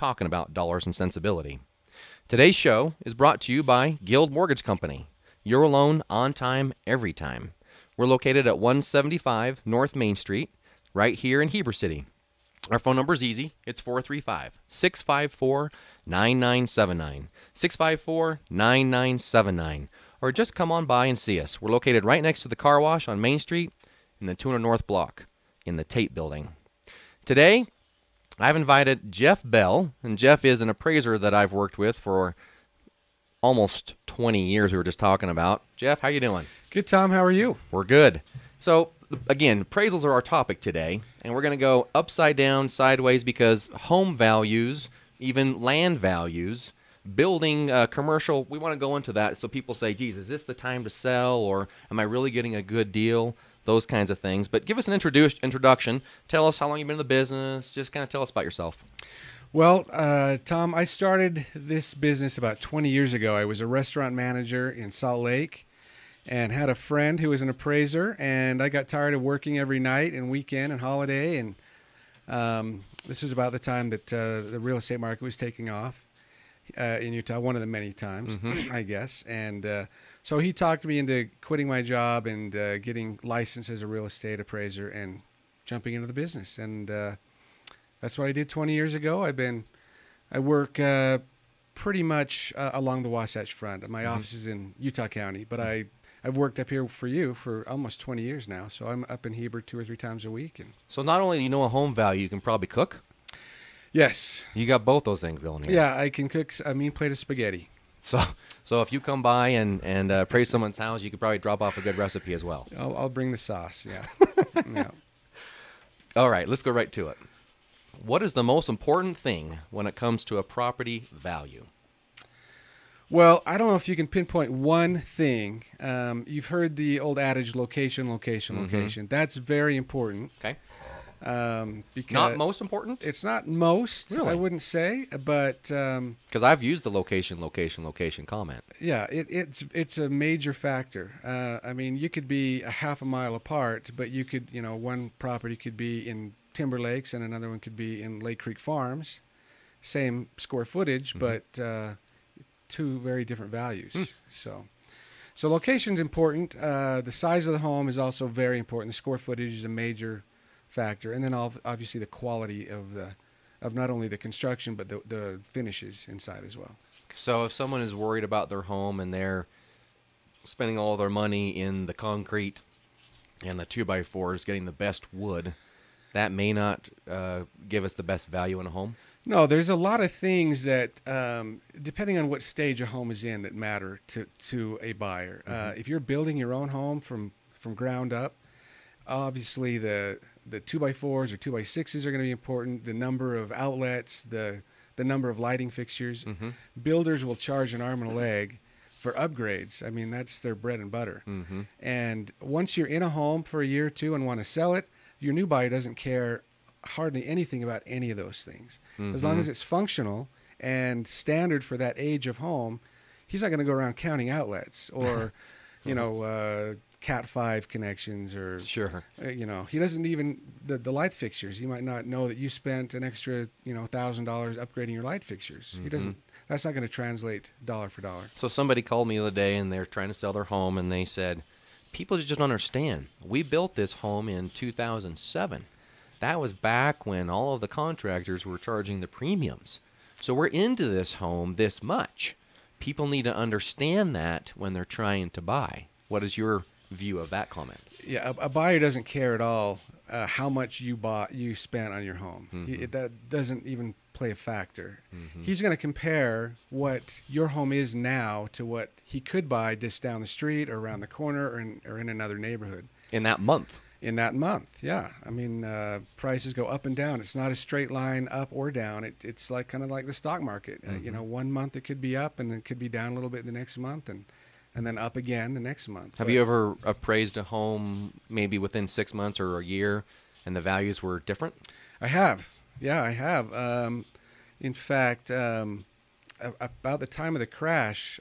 talking about dollars and sensibility. Today's show is brought to you by Guild Mortgage Company. Your loan on time, every time. We're located at 175 North Main Street, right here in Heber City. Our phone number is easy. It's 435-654-9979. 654-9979. Or just come on by and see us. We're located right next to the car wash on Main Street in the 200 North Block in the Tate Building. Today, I've invited Jeff Bell, and Jeff is an appraiser that I've worked with for almost 20 years we were just talking about. Jeff, how you doing? Good, Tom. How are you? We're good. So, again, appraisals are our topic today, and we're going to go upside down, sideways, because home values, even land values, building commercial, we want to go into that so people say, geez, is this the time to sell, or am I really getting a good deal? Those kinds of things. But give us an introduction. Tell us how long you've been in the business. Just kind of tell us about yourself. Well, Tom, I started this business about 20 years ago. I was a restaurant manager in Salt Lake and had a friend who was an appraiser, and I got tired of working every night and weekend and holiday, and this was about the time that the real estate market was taking off in Utah, one of the many times, I guess. And so he talked me into quitting my job and getting licensed as a real estate appraiser and jumping into the business. And that's what I did 20 years ago. I work pretty much along the Wasatch Front. My office is in Utah County, but I've worked up here for you for almost 20 years now. So I'm up in Heber 2 or 3 times a week. And so not only do you know a home value, you can probably cook. Yes. You got both those things going here. Yeah, I can cook a mean plate of spaghetti. So if you come by and appraise someone's house, you could probably drop off a good recipe as well. I'll bring the sauce, yeah. Yeah. All right, let's go right to it. What is the most important thing when it comes to a property value? Well, I don't know if you can pinpoint one thing. You've heard the old adage, location, location, location. That's very important. Okay. Because not most important? It's not most, Really? I wouldn't say, but because I've used the location comment. Yeah, it's a major factor. I mean, you could be a half a mile apart, but you could, one property could be in Timber Lakes and another one could be in Lake Creek Farms, same square footage, but two very different values. So location's important. The size of the home is also very important. The square footage is a major factor, and then obviously the quality of not only the construction but the finishes inside as well. So if someone is worried about their home and they're spending all their money in the concrete and the 2x4s, getting the best wood, that may not give us the best value in a home? No, there's a lot of things that, depending on what stage a home is in, that matter to a buyer. If you're building your own home from ground up, obviously the 2x4s or 2x6s are going to be important. The number of outlets, the number of lighting fixtures. Builders will charge an arm and a leg for upgrades. I mean, that's their bread and butter. And once you're in a home for a year or two and want to sell it, your new buyer doesn't care hardly anything about any of those things. As long as it's functional and standard for that age of home, he's not going to go around counting outlets or, Cat 5 connections or, Sure. He doesn't even, the light fixtures, he might not know that you spent an extra, $1,000 upgrading your light fixtures. He doesn't, that's not going to translate dollar for dollar. So somebody called me the other day and they're trying to sell their home and they said, people just don't understand. We built this home in 2007. That was back when all of the contractors were charging the premiums. So we're into this home this much. People need to understand that when they're trying to buy. What is your view of that comment? Yeah, a buyer doesn't care at all how much you spent on your home. That doesn't even play a factor. He's going to compare what your home is now to what he could buy just down the street or around the corner or in another neighborhood. In that month? In that month, yeah. I mean, prices go up and down. It's not a straight line up or down. It's like kind of like the stock market. 1 month it could be up and it could be down a little bit the next month and then up again the next month. Have you ever appraised a home maybe within 6 months or a year and the values were different? I have. Yeah, I have. In fact, about the time of the crash,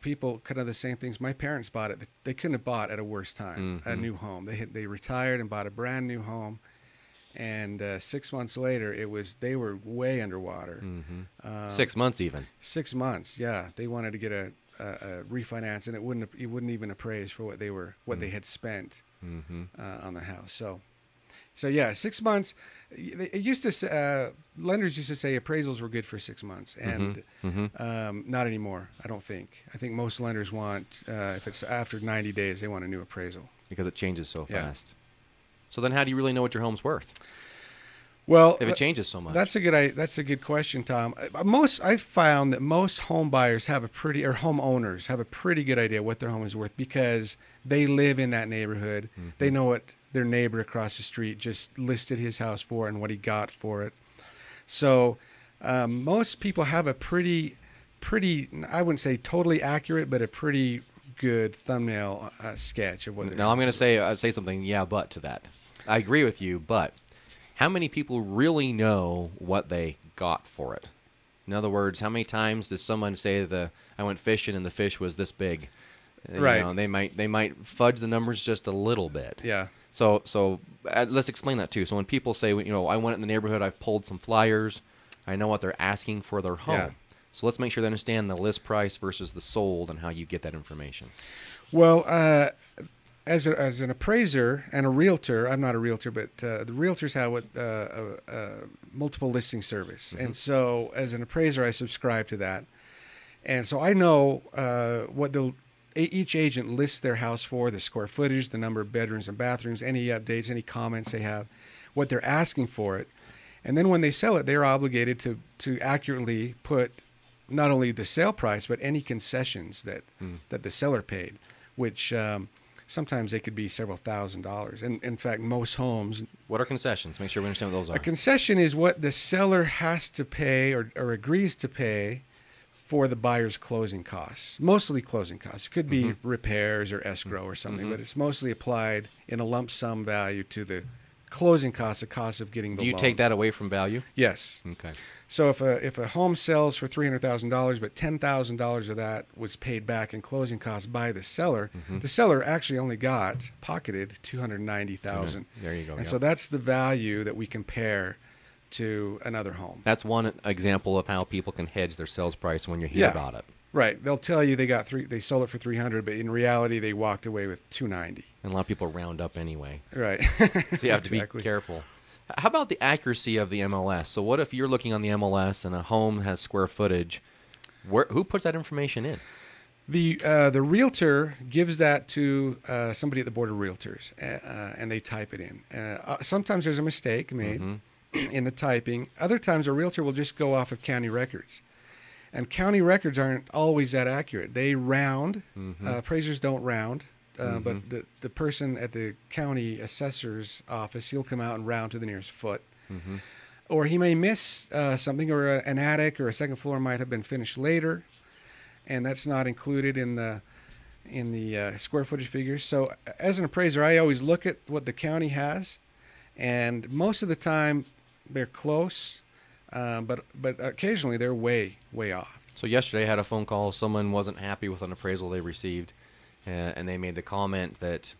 people kind of the same things. My parents bought it. They couldn't have bought at a worse time, a new home. They retired and bought a brand new home. And 6 months later, they were way underwater. 6 months even. 6 months, yeah. They wanted to get a refinance, and it wouldn't even appraise for what they had spent on the house. So yeah, 6 months. It used to lenders used to say appraisals were good for 6 months, and not anymore. I don't think. I think most lenders want if it's after 90 days, they want a new appraisal because it changes so fast. So then, how do you really know what your home's worth? Well, if it changes so much, that's a good question, Tom. I've found that most home buyers homeowners have a pretty good idea what their home is worth because they live in that neighborhood. They know what their neighbor across the street just listed his house for and what he got for it. So most people have a pretty, I wouldn't say totally accurate, but a pretty good thumbnail sketch of what. Now I'm going to say something. Yeah, but to that, I agree with you. But how many people really know what they got for it? In other words, how many times does someone say I went fishing and the fish was this big? Right. You know, they might fudge the numbers just a little bit. Yeah. So let's explain that too. So when people say, I went in the neighborhood, I've pulled some flyers, I know what they're asking for their home. Yeah. So let's make sure they understand the list price versus the sold and how you get that information. Well, as an appraiser and a realtor, I'm not a realtor, but the realtors have multiple listing service. And so as an appraiser, I subscribe to that. And so I know what each agent lists their house for, the square footage, the number of bedrooms and bathrooms, any updates, any comments they have, what they're asking for it. And then when they sell it, they're obligated to accurately put not only the sale price, but any concessions that the seller paid, which sometimes they could be several $1,000s. And in fact, most homes... What are concessions? Make sure we understand what those are. A concession is what the seller has to pay or agrees to pay for the buyer's closing costs, mostly closing costs. It could be repairs or escrow or something, but it's mostly applied in a lump sum value to the closing costs, the cost of getting the loan. Do you take that away from value? Yes. Okay. So if a home sells for $300,000, but $10,000 of that was paid back in closing costs by the seller actually only got pocketed $290,000. There you go. And so that's the value that we compare to another home. That's one example of how people can hedge their sales price when you hear about it. Right. They'll tell you they sold it for $300, but in reality they walked away with $290. And a lot of people round up anyway. Right. So you have to be careful. How about the accuracy of the MLS? So what if you're looking on the MLS and a home has square footage? Who puts that information in? The realtor gives that to somebody at the board of realtors, and they type it in. Sometimes there's a mistake made in the typing. Other times a realtor will just go off of county records. And county records aren't always that accurate. They round. Appraisers don't round. But the person at the county assessor's office, he'll come out and round to the nearest foot. Or he may miss something, or an attic or a second floor might have been finished later, and that's not included in the square footage figures. So as an appraiser, I always look at what the county has, and most of the time they're close, but occasionally they're way off. So yesterday I had a phone call. Someone wasn't happy with an appraisal they received. And they made the comment that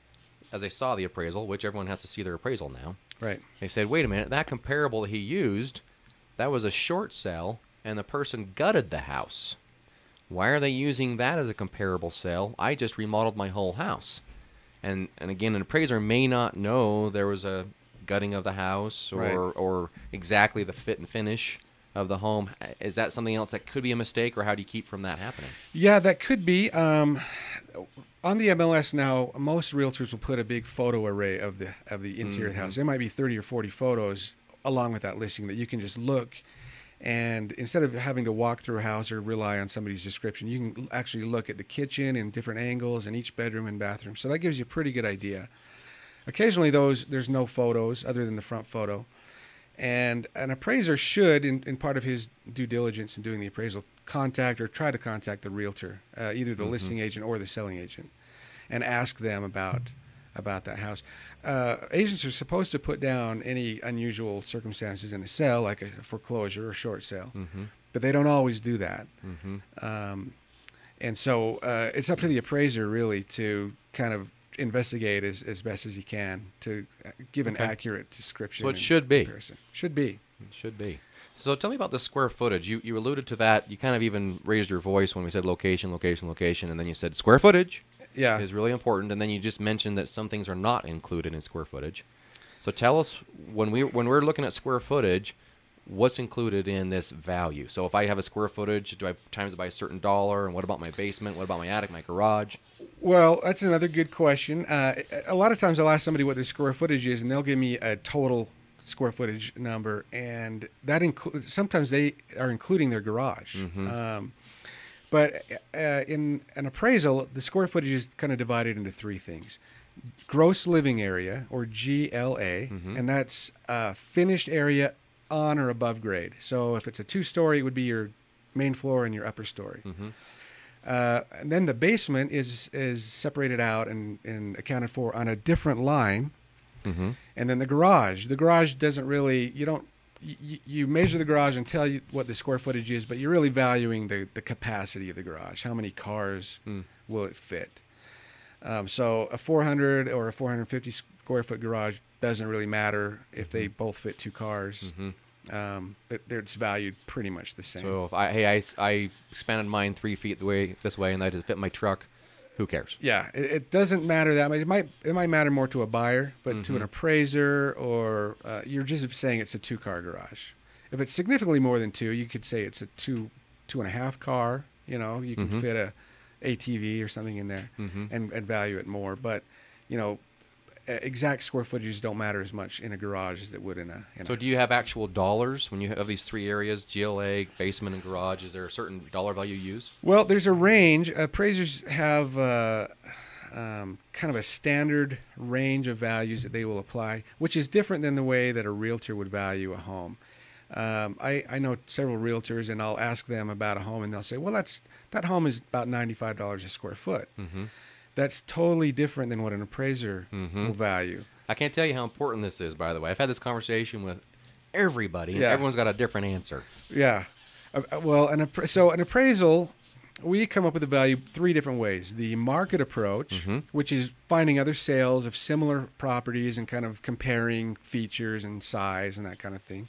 as they saw the appraisal, which everyone has to see their appraisal now, right? They said, wait a minute, that comparable that he used, that was a short sale, and the person gutted the house. Why are they using that as a comparable sale? I just remodeled my whole house. And again, an appraiser may not know there was a gutting of the house or exactly the fit and finish of the home. Is that something else that could be a mistake, or how do you keep from that happening? Yeah, that could be. On the MLS now, most realtors will put a big photo array of the interior of the house. There might be 30 or 40 photos along with that listing that you can just look, and instead of having to walk through a house or rely on somebody's description, you can actually look at the kitchen in different angles and each bedroom and bathroom. So that gives you a pretty good idea. Occasionally there's no photos other than the front photo. And an appraiser should, in part of his due diligence in doing the appraisal, contact or try to contact the realtor, either the listing agent or the selling agent, and ask them about that house. Agents are supposed to put down any unusual circumstances in a sale, like a foreclosure or short sale, but they don't always do that. And so it's up to the appraiser really to kind of investigate as best as he can to give an accurate description. So it should be. Comparison. Should be. It should be. So tell me about the square footage. You alluded to that. You kind of even raised your voice when we said location, location, location, and then you said square footage is really important, and then you just mentioned that some things are not included in square footage. So tell us, when we're looking at square footage, what's included in this value? So if I have a square footage, do I times it by a certain dollar? And what about my basement? What about my attic, my garage? Well, that's another good question. A lot of times I'll ask somebody what their square footage is, and they'll give me a total square footage number, and that includes, sometimes they are including their garage. But in an appraisal, the square footage is kind of divided into three things. Gross living area, or GLA, and that's finished area on or above grade. So if it's a 2-story, it would be your main floor and your upper story. And then the basement is separated out and accounted for on a different line. And then the garage doesn't really, you measure the garage and tell you what the square footage is, but you're really valuing the capacity of the garage. How many cars will it fit? So a 400 or a 450 square foot garage doesn't really matter if they both fit 2 cars. But they're just valued pretty much the same. So if I expanded mine 3 feet this way, and I just fit my truck, who cares? Yeah, it doesn't matter that much. It might matter more to a buyer, but to an appraiser, or you're just saying it's a 2-car garage. If it's significantly more than 2, you could say it's a 2.5 car. You can fit a ATV or something in there and value it more. But exact square footages don't matter as much in a garage as it would in a. So do you have actual dollars when you have these 3 areas, GLA, basement, and garage? Is there a certain dollar value you use? Well, there's a range. Appraisers have kind of a standard range of values that they will apply, which is different than the way that a realtor would value a home. I know several realtors, and I'll ask them about a home, and they'll say, well, that home is about $95 a square foot. That's totally different than what an appraiser will value. I can't tell you how important this is, by the way. I've had this conversation with everybody, and everyone's got a different answer. Yeah. Well, so an appraisal, we come up with a value 3 different ways. The market approach, which is finding other sales of similar properties and kind of comparing features and size and that kind of thing.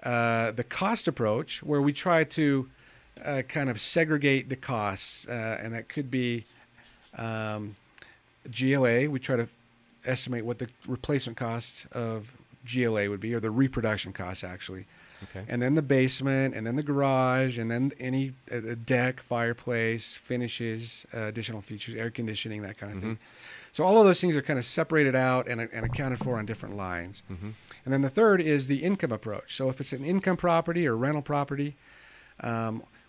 The cost approach, where we try to kind of segregate the costs, and that could be GLA. We try to estimate what the replacement cost of GLA would be, or the reproduction cost, actually. And then the basement, and then the garage, and then any deck, fireplace, finishes, additional features, air conditioning, that kind of thing. So all of those things are kind of separated out and accounted for on different lines. And then the third is the income approach. So if it's an income property or rental property,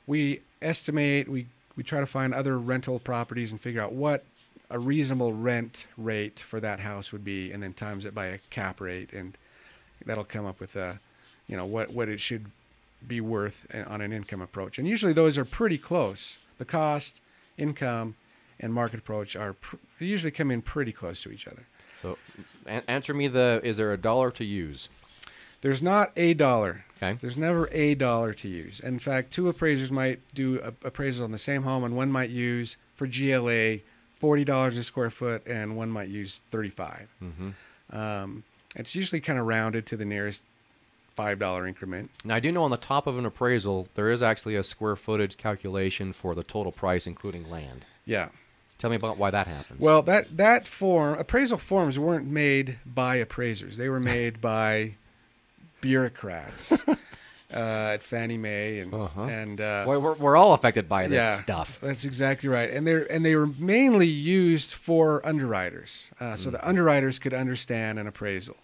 we estimate, we try to find other rental properties and figure out what a reasonable rent rate for that house would be, and then times it by a cap rate, and that'll come up with what it should be worth on an income approach. And usually those are pretty close. The cost, income, and market approach usually come in pretty close to each other. So answer me is there a dollar to use? There's not a dollar. Okay. There's never a dollar to use. In fact, 2 appraisers might do appraisals on the same home, and one might use, for GLA, $40 a square foot, and one might use $35. It's usually kind of rounded to the nearest $5 increment. Now, I do know on the top of an appraisal, there is actually a square footage calculation for the total price, including land. Yeah. Tell me about why that happens. Well, that form, appraisal forms weren't made by appraisers. They were made by bureaucrats at Fannie Mae, and we're all affected by this stuff. That's exactly right. And they were mainly used for underwriters, so the underwriters could understand an appraisal.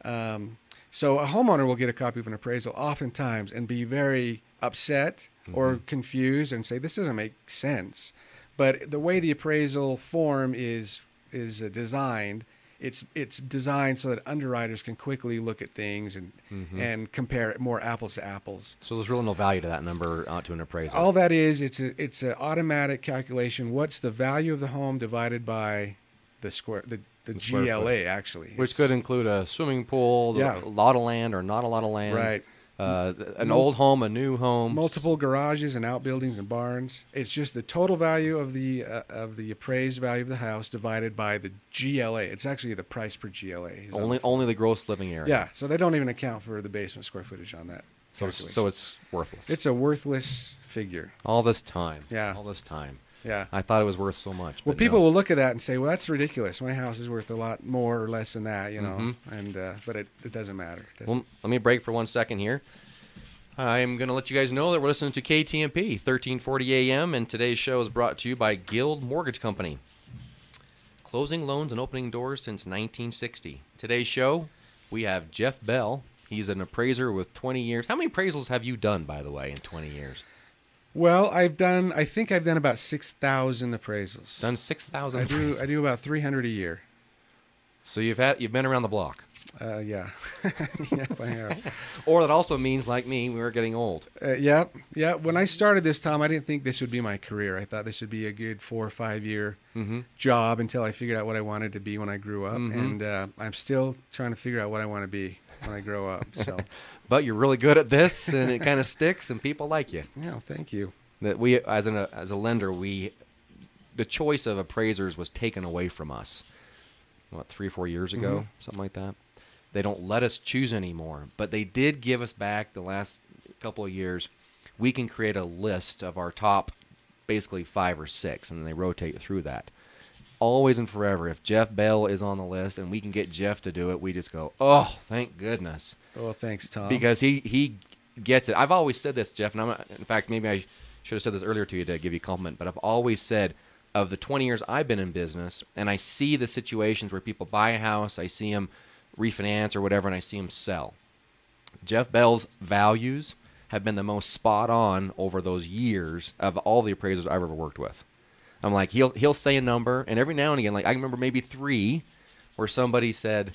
So a homeowner will get a copy of an appraisal oftentimes and be very upset or confused and say, this doesn't make sense. But the way the appraisal form is designed, it's designed so that underwriters can quickly look at things and compare it more apples to apples. So there's really no value to that number to an appraisal. All that is, it's an automatic calculation. What's the value of the home divided by the GLA, actually. Which could include a swimming pool, a lot of land or not a lot of land. Right. An old home, a new home, multiple garages and outbuildings and barns. It's just the total value of the appraised value of the house divided by the GLA. It's actually the price per GLA. Only the gross living area. Yeah, so they don't even account for the basement square footage on that. So it's worthless. It's a worthless figure. All this time. Yeah. All this time. Yeah. I thought it was worth so much. Well, but people no. will look at that and say, "Well, that's ridiculous. My house is worth a lot more or less than that," you know. And but it doesn't matter. It doesn't. Well, let me break for 1 second here. I'm going to let you guys know that we're listening to KTMP 1340 AM, and today's show is brought to you by Guild Mortgage Company. Closing loans and opening doors since 1960. Today's show, we have Jeff Bell. He's an appraiser with 20 years. How many appraisals have you done, by the way, in 20 years? Well, I think I've done about 6,000 appraisals. Done 6,000 I appraisals. do about 300 a year. So you've been around the block. Yeah. Yep, I have. Or that also means, like me, we were getting old. Yeah. When I started this, Tom, I didn't think this would be my career. I thought this would be a good 4 or 5 year job until I figured out what I wanted to be when I grew up. And I'm still trying to figure out what I want to be when I grow up. So, but you're really good at this, and it kind of sticks, and people like you. Yeah, thank you. That we, as a lender, the choice of appraisers was taken away from us. What, 3 or 4 years ago, something like that. They don't let us choose anymore, but they did give us back the last couple of years. We can create a list of our top, basically 5 or 6, and then they rotate through that. Always and forever, if Jeff Bell is on the list and we can get Jeff to do it, we just go, oh, thank goodness. Oh, thanks, Tom. Because he gets it. I've always said this, Jeff, and in fact, maybe I should have said this earlier to you to give you a compliment, but I've always said, of the 20 years I've been in business, and I see the situations where people buy a house, I see them refinance or whatever, and I see them sell. Jeff Bell's values have been the most spot on over those years of all the appraisers I've ever worked with. I'm like, he'll say a number, and every now and again, like I remember maybe 3 where somebody said,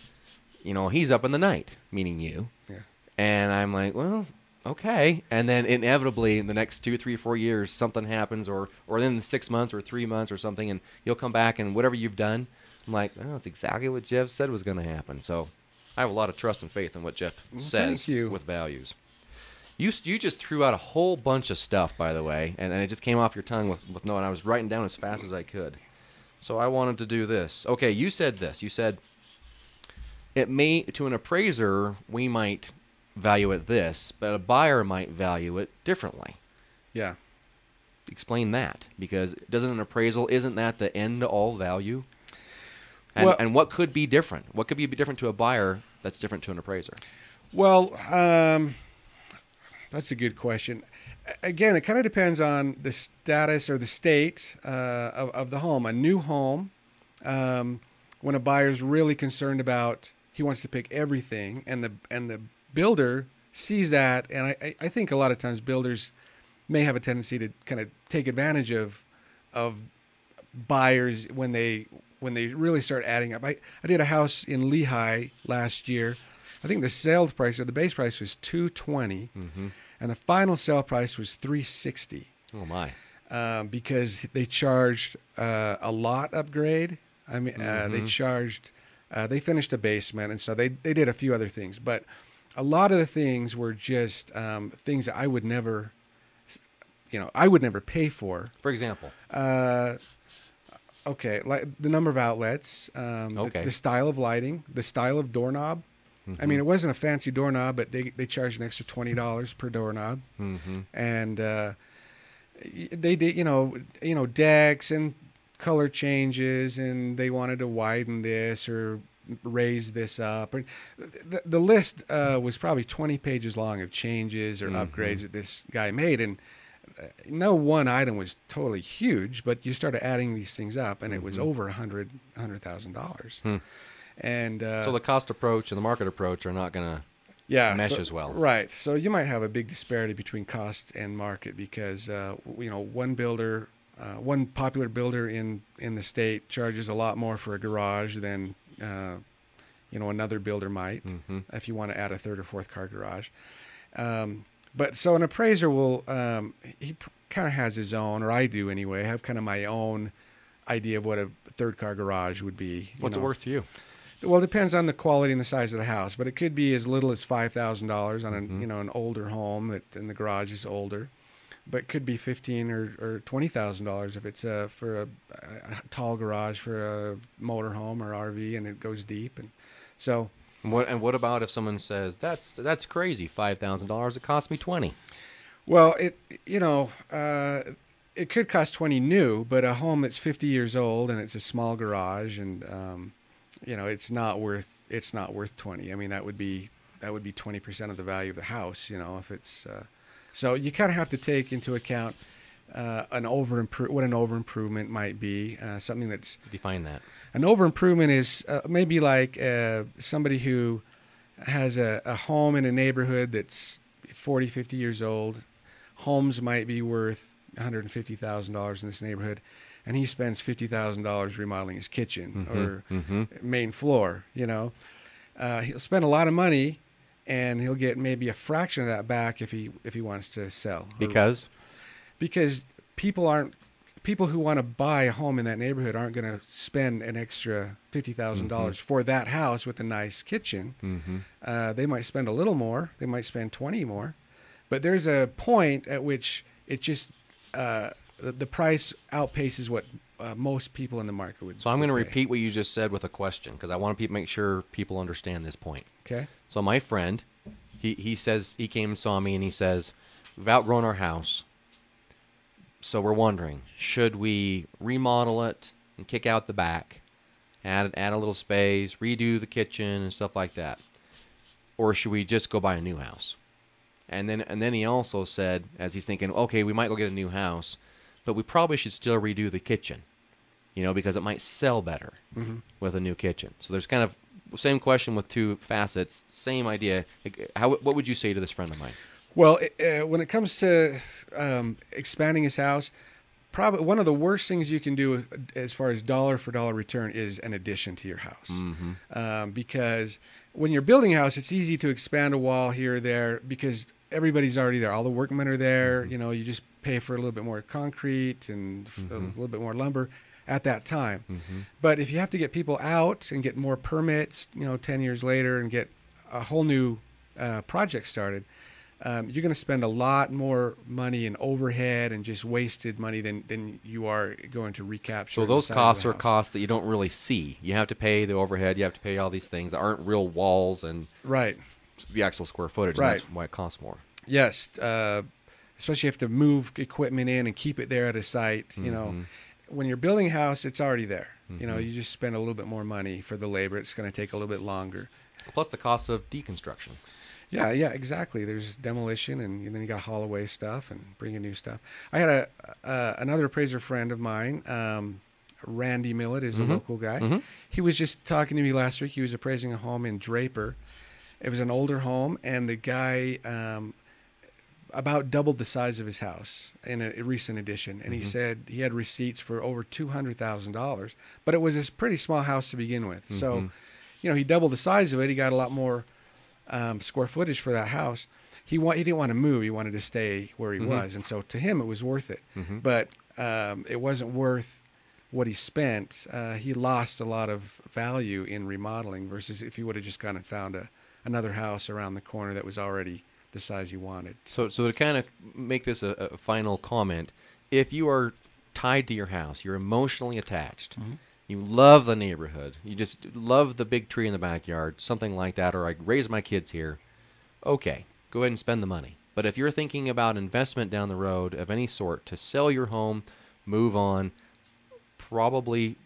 you know, he's up in the night, meaning you. Yeah. And I'm like, well, okay. And then inevitably in the next 2, 3, 4 years, something happens, or in 6 months or 3 months or something, and you'll come back and whatever you've done, I'm like, oh, that's exactly what Jeff said was going to happen. So I have a lot of trust and faith in what Jeff says with values. You just threw out a whole bunch of stuff, by the way, and it just came off your tongue with no, and I was writing down as fast as I could. So I wanted to do this. Okay, you said this. You said, to an appraiser, we might value it this, but a buyer might value it differently. Yeah. Explain that, because isn't that the end-all value? And what could be different? What could be different to a buyer that's different to an appraiser? Well, that's a good question. Again, it kind of depends on the status or the state of the home. A new home, when a buyer's really concerned about, he wants to pick everything, and the builder sees that, and I think a lot of times builders may have a tendency to kind of take advantage of buyers when they really start adding up. I did a house in Lehigh last year. I think the sales price or the base price was $220, and the final sale price was $360. Oh my! Because they charged a lot upgrade. I mean, they finished a basement, and so they did a few other things, but a lot of the things were just things that I would never pay for. For example. Okay, like the number of outlets, the style of lighting, the style of doorknob. I mean, it wasn't a fancy doorknob, but they charged an extra $20 per doorknob, and they did decks and color changes, and they wanted to widen this or raise this up. The list was probably 20 pages long of changes or upgrades that this guy made, and no one item was totally huge, but you started adding these things up, and it was over $100,000. And so the cost approach and the market approach are not going to mesh as well. Right. So you might have a big disparity between cost and market because one popular builder in the state charges a lot more for a garage than another builder might if you want to add a third or fourth car garage. But so an appraiser will, he kind of has his own, or I do anyway, have kind of my own idea of what a third car garage would be. What's it worth to you? Well, it depends on the quality and the size of the house, but it could be as little as $5,000 on Mm-hmm. an older home and the garage is older, but it could be $15,000 or $20,000 if it's for a tall garage for a motor home or RV and it goes deep. And so, What about if someone says that's crazy, $5,000? It cost me 20. well, it could cost 20 new, but a home that's 50 years old and it's a small garage and it's not worth 20. I mean, that would be 20% of the value of the house, if it's so you kind of have to take into account what an over improvement might be, something that's Define that. an over improvement is maybe like somebody who has a home in a neighborhood that's 40, 50 years old. Homes might be worth $150,000 in this neighborhood, and he spends $50,000 remodeling his kitchen or main floor. He'll spend a lot of money, and he'll get maybe a fraction of that back if he wants to sell. Because People who want to buy a home in that neighborhood aren't going to spend an extra $50,000 for that house with a nice kitchen. They might spend a little more. They might spend 20 more, but there's a point at which it just the price outpaces what most people in the market would. So I'm going to pay. repeat what you just said with a question because I want to make sure people understand this point. Okay. So my friend, he says he came and saw me and he says, we've outgrown our house. So we're wondering, should we remodel it and kick out the back, add a little space, redo the kitchen and stuff like that, or should we just go buy a new house? And then he also said, as he's thinking, okay, we might go get a new house, but we probably should still redo the kitchen, because it might sell better with a new kitchen. So there's kind of same question with two facets, same idea. What would you say to this friend of mine? Well, when it comes to expanding his house, probably one of the worst things you can do as far as dollar for dollar return is an addition to your house. Because when you're building a house, it's easy to expand a wall here or there because everybody's already there. All the workmen are there. You just pay for a little bit more concrete and a little bit more lumber at that time. But if you have to get people out and get more permits, 10 years later and get a whole new project started, you're going to spend a lot more money in overhead and just wasted money than you are going to recapture. So those costs are costs that you don't really see. You have to pay the overhead. You have to pay all these things that aren't real walls and the actual square footage. And that's why it costs more. Yes, especially if you have to move equipment in and keep it there at a site. When you're building a house, it's already there. You just spend a little bit more money for the labor. It's going to take a little bit longer. Plus the cost of deconstruction. Yeah, exactly. There's demolition, and then you got to haul away stuff and bring in new stuff. I had another appraiser friend of mine, Randy Millett, is a local guy. He was just talking to me last week. He was appraising a home in Draper. It was an older home, and the guy about doubled the size of his house in a recent addition. And he said he had receipts for over $200,000, but it was a pretty small house to begin with. So, he doubled the size of it. He got a lot more square footage for that house. He didn't want to move. He wanted to stay where he was. And so to him, it was worth it. But it wasn't worth what he spent. He lost a lot of value in remodeling versus if he would have just gone and found another house around the corner that was already the size he wanted. So to kind of make this a final comment, if you are tied to your house, you're emotionally attached, you love the neighborhood, you just love the big tree in the backyard, something like that, or I raise my kids here, okay, go ahead and spend the money. But if you're thinking about investment down the road of any sort to sell your home, move on, probably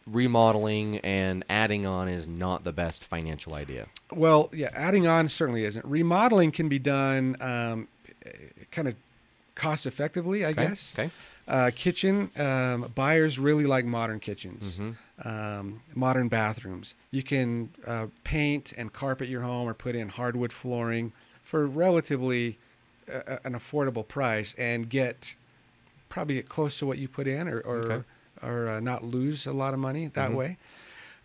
remodeling and adding on is not the best financial idea. Well, yeah, adding on certainly isn't. Remodeling can be done kind of cost effectively, I guess. Okay. Kitchen, buyers really like modern kitchens, modern bathrooms. You can paint and carpet your home or put in hardwood flooring for relatively an affordable price and probably get close to what you put in or not lose a lot of money that way.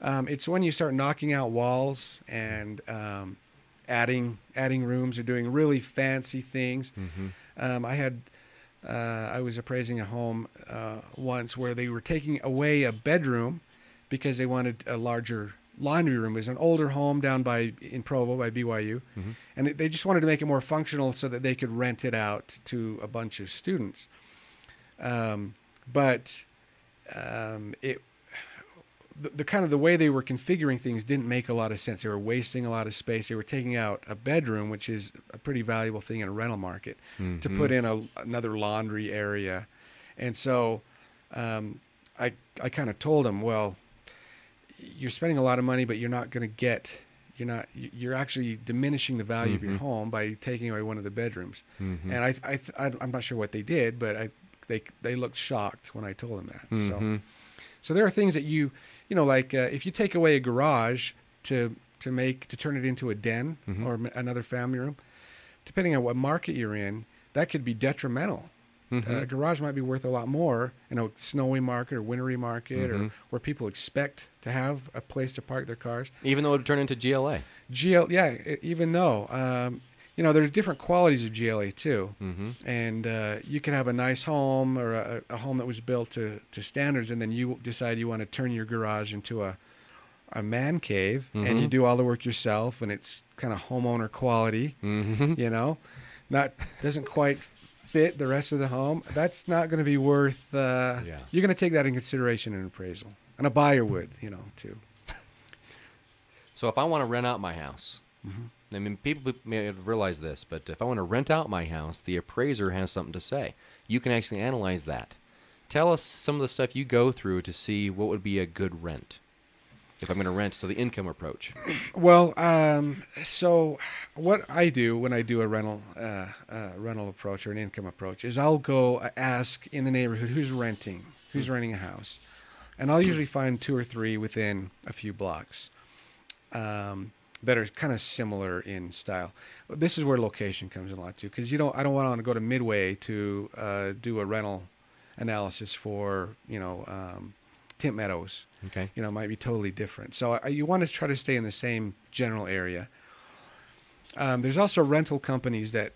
It's when you start knocking out walls and adding rooms or doing really fancy things. I was appraising a home once where they were taking away a bedroom because they wanted a larger laundry room. It was an older home down in Provo by BYU, and they just wanted to make it more functional so that they could rent it out to a bunch of students. But the kind of the way they were configuring things didn't make a lot of sense. They were wasting a lot of space. They were taking out a bedroom, which is a pretty valuable thing in a rental market, to put in another laundry area. And so I kind of told them, well, you're spending a lot of money, but you're you're actually diminishing the value of your home by taking away one of the bedrooms. And I'm not sure what they did, but they looked shocked when I told them that. So there are things that like if you take away a garage to turn it into a den or another family room, depending on what market you're in, that could be detrimental. A garage might be worth a lot more in a snowy market or wintry market or where people expect to have a place to park their cars. Even though it would turn into GLA. Even though. There are different qualities of GLA too. And you can have a nice home or a home that was built to standards, and then you decide you want to turn your garage into a man cave, and you do all the work yourself, and it's kind of homeowner quality, not doesn't quite fit the rest of the home. That's not going to be worth, you're going to take that in consideration in appraisal. And a buyer would, too. So if I want to rent out my house, I mean, people may have realized this, but if I want to rent out my house, the appraiser has something to say. You can actually analyze that. Tell us some of the stuff you go through to see what would be a good rent. If I'm going to rent, so the income approach. Well, so what I do when I do a rental approach or an income approach is I'll go ask in the neighborhood who's renting a house, and I'll usually find 2 or 3 within a few blocks that are kind of similar in style. This is where location comes in a lot too, because I don't want to go to Midway to do a rental analysis for Tint Meadows. Okay. It might be totally different. So you want to try to stay in the same general area. There's also rental companies that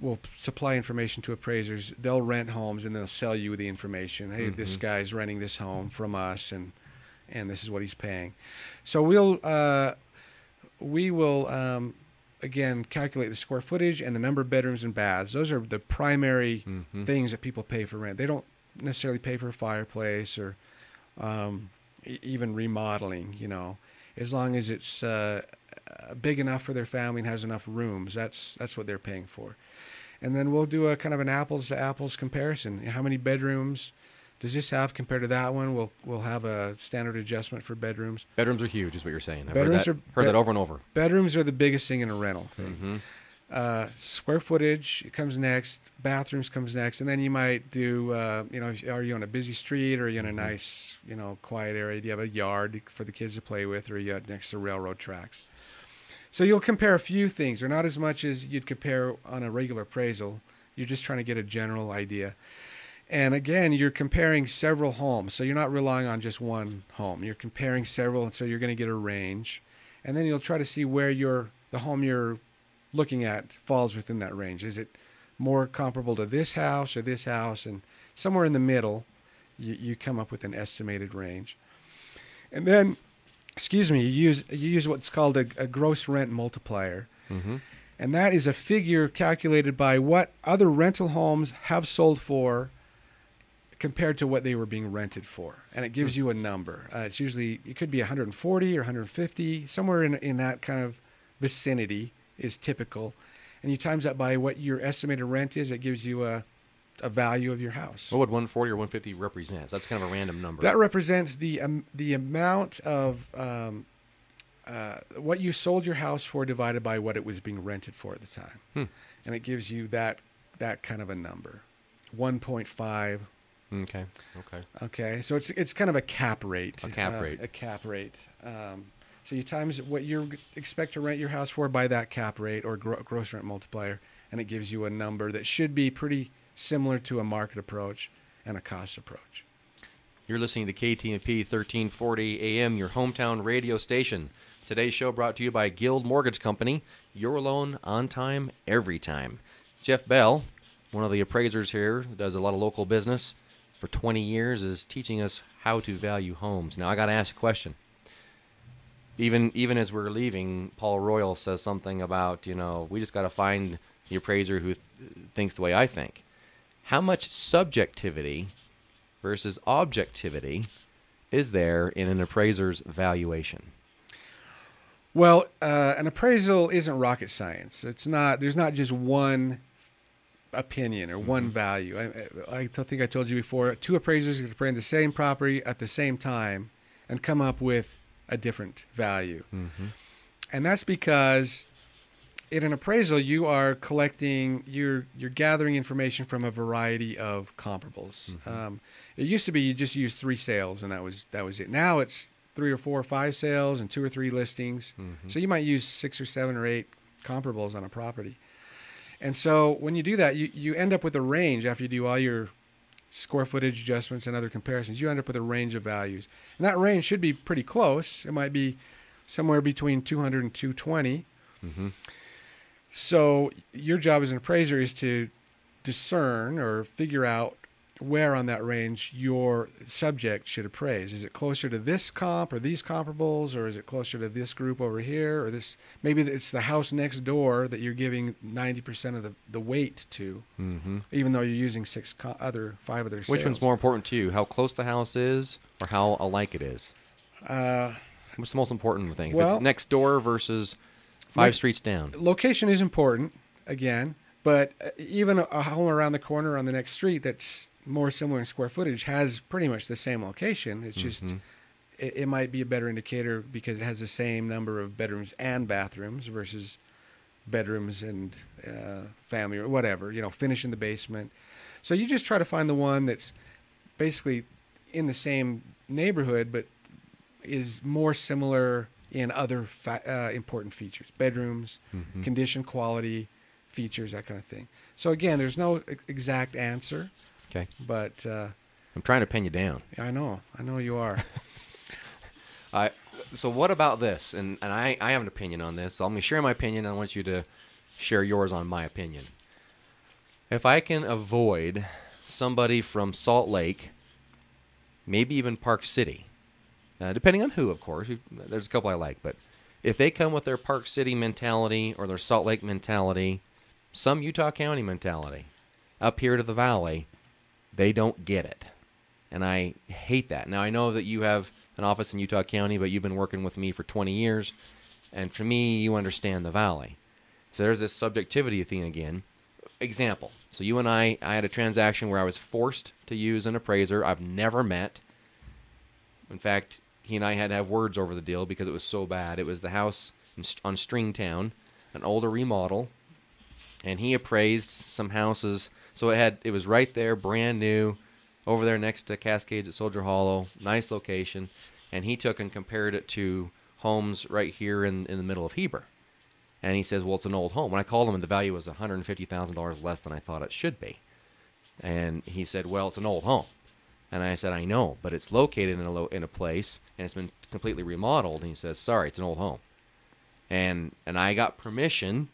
will supply information to appraisers. They'll rent homes and they'll sell you the information. Hey, this guy's renting this home from us, and this is what he's paying. So we will again calculate the square footage and the number of bedrooms and baths. Those are the primary things that people pay for rent. They don't necessarily pay for a fireplace or even remodeling, as long as it's big enough for their family and has enough rooms. That's what they're paying for. And then we'll do a kind of an apples to apples comparison. How many bedrooms does this have compared to that one? We'll have a standard adjustment for bedrooms. Bedrooms are huge, is what you're saying. I've heard that over and over. Bedrooms are the biggest thing in a rental thing. Square footage comes next, bathrooms comes next, and then you might do, are you on a busy street, or are you in a nice, quiet area? Do you have a yard for the kids to play with, or are you next to railroad tracks? So you'll compare a few things, or not as much as you'd compare on a regular appraisal. You're just trying to get a general idea. And again, you're comparing several homes, so you're not relying on just one home. You're comparing several, and so you're going to get a range. And then you'll try to see where the home you're looking at falls within that range. Is it more comparable to this house or this house? And somewhere in the middle, you come up with an estimated range. And then, you use what's called a gross rent multiplier. And that is a figure calculated by what other rental homes have sold for compared to what they were being rented for. And it gives you a number. It could be 140 or 150, somewhere in that kind of vicinity is typical. And you times that by what your estimated rent is, it gives you a value of your house. What would 140 or 150 represent? That's kind of a random number. That represents the amount of what you sold your house for divided by what it was being rented for at the time. And it gives you that kind of a number. 1.5. Okay. So it's kind of a cap rate. A cap rate. So you times what you expect to rent your house for by that cap rate or gross rent multiplier, and it gives you a number that should be pretty similar to a market approach and a cost approach. You're listening to KTMP 1340 AM, your hometown radio station. Today's show brought to you by Guild Mortgage Company. Your loan on time, every time. Jeff Bell, one of the appraisers here, does a lot of local business. for 20 years is teaching us how to value homes. Now, I got to ask a question. Even as we're leaving, Paul Royal says something about, we just got to find the appraiser who thinks the way I think. How much subjectivity versus objectivity is there in an appraiser's valuation? Well, an appraisal isn't rocket science. It's not. There's not just one opinion or one value. I think I told you before, two appraisers could appraise the same property at the same time and come up with a different value. And that's because in an appraisal, you are collecting, you're gathering information from a variety of comparables. It used to be you just used 3 sales and that was it. Now it's 3 or 4 or 5 sales and 2 or 3 listings. So you might use 6 or 7 or 8 comparables on a property. And so when you do that, you end up with a range after you do all your square footage adjustments and other comparisons. You end up with a range of values. And that range should be pretty close. It might be somewhere between 200 and 220. So your job as an appraiser is to discern or figure out where on that range your subject should appraise. Is it closer to this comp or these comparables, or is it closer to this group over here, or this? Maybe it's the house next door that you're giving 90% of the weight to, even though you're using 5 other sales. Which one's more important to you, how close the house is or how alike it is? What's the most important thing? If it's next door versus 5 streets down. Location is important, again, but even a home around the corner on the next street that's more similar in square footage has pretty much the same location. It's just, it might be a better indicator because it has the same number of bedrooms and bathrooms versus bedrooms and family or whatever, finish in the basement. So you just try to find the one that's basically in the same neighborhood, but is more similar in other important features, bedrooms, condition, quality, features, that kind of thing. So again, there's no exact answer. Okay. But I'm trying to pin you down. I know you are. So what about this? And I have an opinion on this. So I'm going to share my opinion. I want you to share yours on my opinion. If I can avoid somebody from Salt Lake, maybe even Park City, depending on who, of course. There's a couple I like. But if they come with their Park City mentality or their Salt Lake mentality, some Utah County mentality, up here to the valley, they don't get it. And I hate that. Now, I know that you have an office in Utah County, but you've been working with me for 20 years. And for me, you understand the valley. So there's this subjectivity thing again. Example. So you and I had a transaction where I was forced to use an appraiser I've never met. In fact, he and I had to have words over the deal because it was so bad. It was the house on Stringtown, an older remodel. And he appraised some houses. So it was right there, brand new, over there next to Cascades at Soldier Hollow, nice location. And he took and compared it to homes right here in the middle of Heber. And he says, well, it's an old home. When I called him, and the value was $150,000 less than I thought it should be. And he said, well, it's an old home. And I said, I know, but it's located in a place, and it's been completely remodeled. And he says, sorry, it's an old home. And I got permission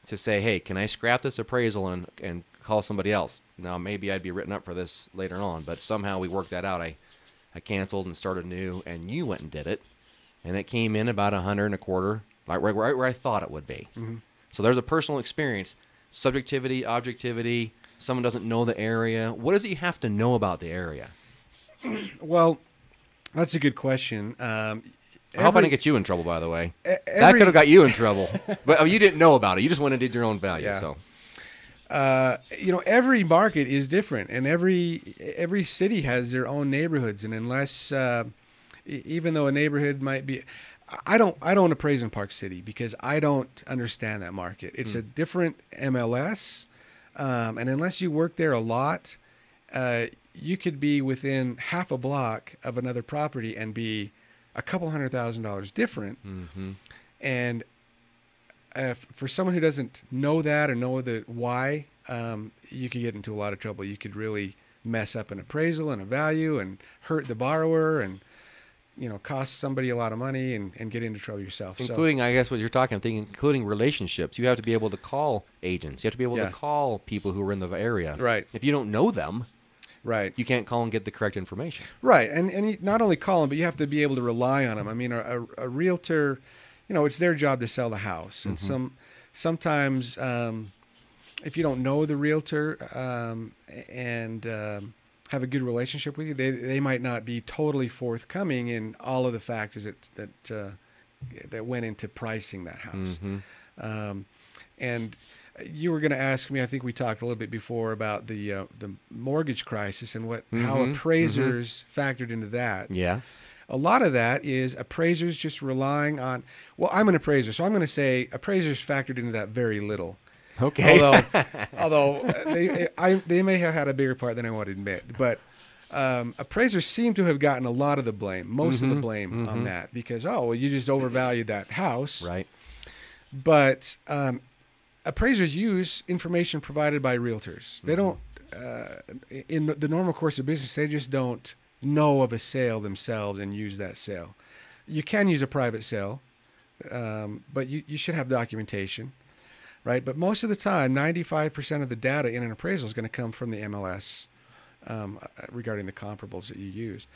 to say, hey, can I scrap this appraisal and call somebody else? Now, maybe I'd be written up for this later on, but somehow we worked that out. I canceled and started new, and you went and did it. And it came in about 125, right where I thought it would be. So there's a personal experience, subjectivity, objectivity. Someone doesn't know the area. What does he have to know about the area? Well, that's a good question. I hope I didn't get you in trouble, by the way. That could have got you in trouble. But you didn't know about it. You just went and did your own value. Yeah. So, every market is different, and every city has their own neighborhoods. And unless, even though a neighborhood might be, I don't appraise in Park City because I don't understand that market. It's a different MLS, and unless you work there a lot, you could be within half a block of another property and be a couple $100,000 different. And for someone who doesn't know that or know the why, you could get into a lot of trouble. You could really mess up an appraisal and a value and hurt the borrower and cost somebody a lot of money and get into trouble yourself. Including, I guess what you're talking, including relationships. You have to be able to call agents. You have to be able to call people who are in the area. Right. If you don't know them, Right. You can't call and get the correct information. Right. And you not only call them, but you have to be able to rely on them. I mean, a realtor, it's their job to sell the house. And sometimes if you don't know the realtor and have a good relationship with you, they might not be totally forthcoming in all of the factors that went into pricing that house. And you were going to ask me, I think we talked a little bit before about the mortgage crisis and how appraisers factored into that. Yeah. A lot of that is appraisers just relying on, well, I'm an appraiser, so I'm going to say appraisers factored into that very little. Okay. Although they may have had a bigger part than I want to admit, but appraisers seem to have gotten a lot of the blame, most of the blame on that, because you just overvalued that house, right? But appraisers use information provided by realtors. They don't, in the normal course of business, they just don't know of a sale themselves and use that sale. You can use a private sale, but you should have documentation. Right, but most of the time, 95% of the data in an appraisal is going to come from the MLS regarding the comparables that you use.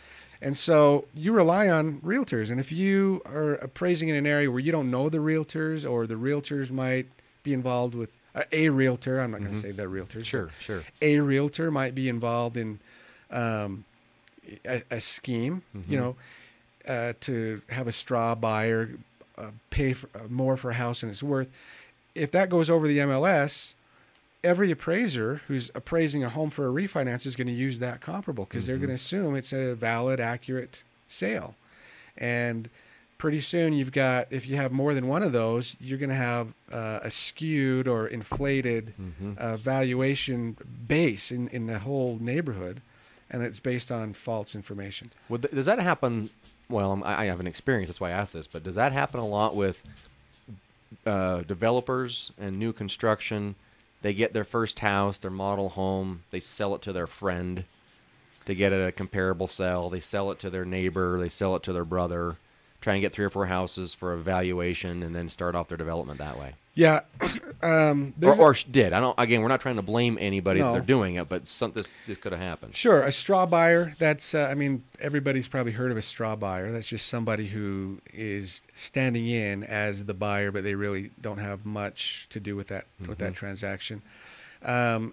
And so you rely on realtors. And if you are appraising in an area where you don't know the realtors, or the realtors might be involved with a realtor, I'm not going to say the realtors. Sure. A realtor might be involved in a scheme, to have a straw buyer pay more for a house than it's worth. If that goes over the MLS, every appraiser who's appraising a home for a refinance is going to use that comparable, because they're going to assume it's a valid, accurate sale. And pretty soon if you have more than one of those, you're going to have a skewed or inflated valuation base in the whole neighborhood, and it's based on false information. Does that happen? Well, I haven't experienced, that's why I asked this, but does that happen a lot with developers and new construction? They get their first house, their model home, they sell it to their friend to get a comparable sale. They sell it to their neighbor, they sell it to their brother, try and get 3 or 4 houses for a valuation, and then start off their development that way. Yeah. Or did. Again, we're not trying to blame anybody that they're doing it, but this could have happened. Sure. A straw buyer, that's, everybody's probably heard of a straw buyer. That's just somebody who is standing in as the buyer, but they really don't have much to do with that transaction. On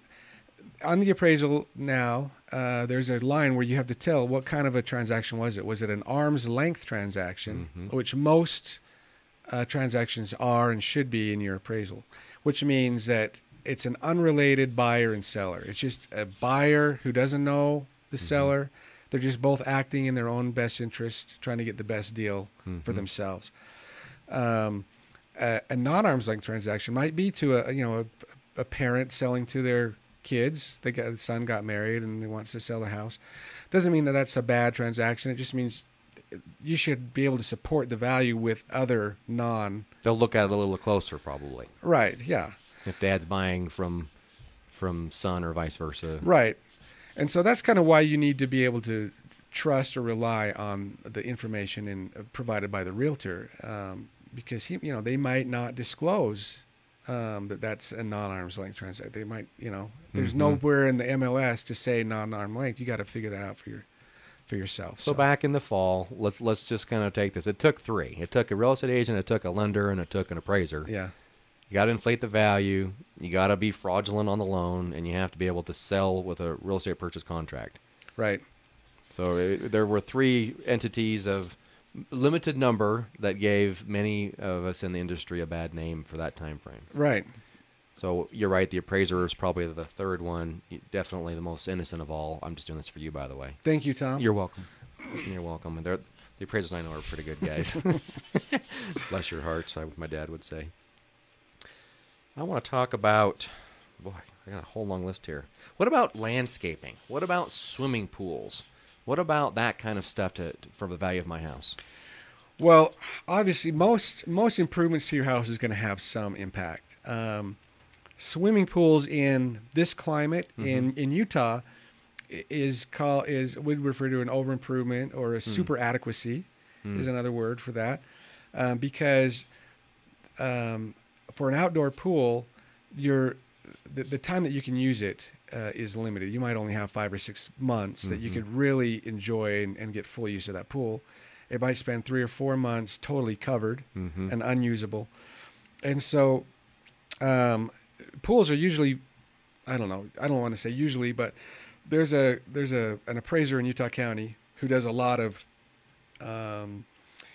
the appraisal now, there's a line where you have to tell what kind of a transaction was it. Was it an arm's length transaction, which most transactions are and should be in your appraisal, which means that it's an unrelated buyer and seller. It's just a buyer who doesn't know the seller. They're just both acting in their own best interest, trying to get the best deal for themselves. A non-arm's length transaction might be to a parent selling to their kids. The son got married and he wants to sell the house. Doesn't mean that that's a bad transaction. It just means you should be able to support the value with other They'll look at it a little closer, probably. Right, yeah. If dad's buying from son or vice versa. Right. And so that's kind of why you need to be able to trust or rely on the information provided by the realtor, because they might not disclose that's a non-arm's length transaction. They might, there's nowhere in the MLS to say non-arm's length. You got to figure that out for yourself. So back in the fall, let's just kind of take this. It took 3. It took a real estate agent, it took a lender, and it took an appraiser. Yeah. You got to inflate the value. You got to be fraudulent on the loan, and you have to be able to sell with a real estate purchase contract. Right. So there were 3 entities of limited number that gave many of us in the industry a bad name for that time frame. Right. So you're right. The appraiser is probably the 3rd one. Definitely the most innocent of all. I'm just doing this for you, by the way. Thank you, Tom. You're welcome. You're welcome. And the appraisers I know are pretty good guys. Bless your hearts, my dad would say. I want to talk about, boy, I got a whole long list here. What about landscaping? What about swimming pools? What about that kind of stuff for the value of my house? Well, obviously, most improvements to your house is going to have some impact. Swimming pools in this climate in Utah we'd refer to an over improvement, or a super adequacy is another word for that, because for an outdoor pool, the time that you can use it is limited. You might only have 5 or 6 months that you could really enjoy and get full use of that pool. It might spend 3 or 4 months totally covered and unusable. And so pools are usually, I don't want to say usually, but there's an appraiser in Utah County who does a lot of